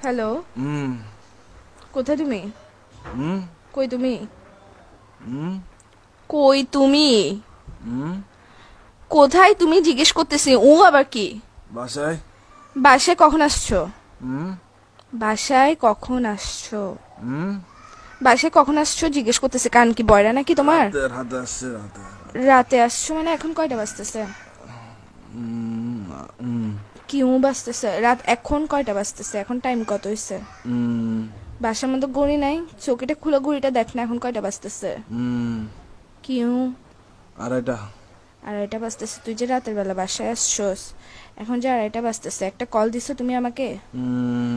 Hello, হুম কোথায় তুমি? হুম কই তুমি? হুম কই তুমি? হুম কোথায় তুমি জিজ্ঞেস করতেছি, ও আবার কি? বাসায়। বাসায় কখন আসছো? হুম বাসায় কখন আসছো? হুম বাসায় কখন আসছো জিজ্ঞেস করতেছি, কান কি বয়রা নাকি তোমার? রাতে আসছে রাতে। রাতে আসছো মানে এখন কয়টা বাজতেছে? হুম হুম কিউ বাজতেছে রাত, এখন কয়টা বাজতেছে? এখন টাইম কত হইছে? হুম বাসার মধ্যে ঘড়ি নাই? চোখটা খুলে ঘড়িটা দেখ না, এখন কয়টা বাজতেছে? হুম কিউ আড়াইটা। আড়াইটা বাজতেছে। তুই যে রাতের বেলা বাসায় আসছোস, এখন যে আড়াইটা বাজতেছে, একটা কল দিছো তুমি আমাকে? হুম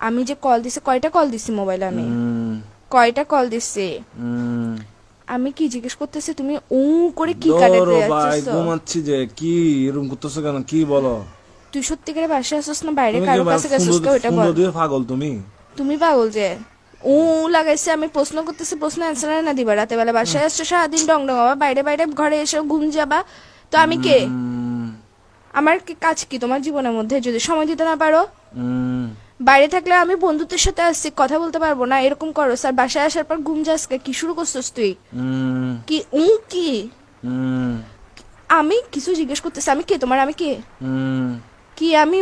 আমি যে কল দিছি, কয়টা কল দিছি মোবাইলে আমি? হুম কয়টা কল দিছি? হুম আমি কি জিজ্ঞেস করতেছি, তুমি উ করে কি ধরো কাটাতে ভাই, যাচ্ছিস? ঘুমাচ্ছি যে। কি এরকম করতেছো কেন? কি বলো? তুই সত্যিকারে বাসায় আসছিস না বাইরে তুমি কি কারো কাছে গেছিস তো, ওইটা ফোন বল। দিয়ে পাগল তুমি? তুমি পাগল যে উ লাগাইছে, আমি প্রশ্ন করতেছি, প্রশ্ন অ্যান্সার না দিবা? রাতে বেলা বাসায় আসছো, সারাদিন ডং ডং হবা, বাইরে বাইরে ঘরে এসে ঘুম যাবা, তো আমি কে? হুম আমার কি কাজ কি তোমার জীবনের মধ্যে যদি সময় দিতে না পারো? হুম বাইরে থাকলে আমি বন্ধুত্বের সাথে আসছি, কথা বলতে পারবো না এরকম করো স্যার? বাসায় আসার পর ঘুম যাস কি শুরু করছিস তুই? হুম কি কি? হুম আমি কিছু জিজ্ঞেস করতেছি, আমি কে তোমার? আমি কে? হুম কি আমি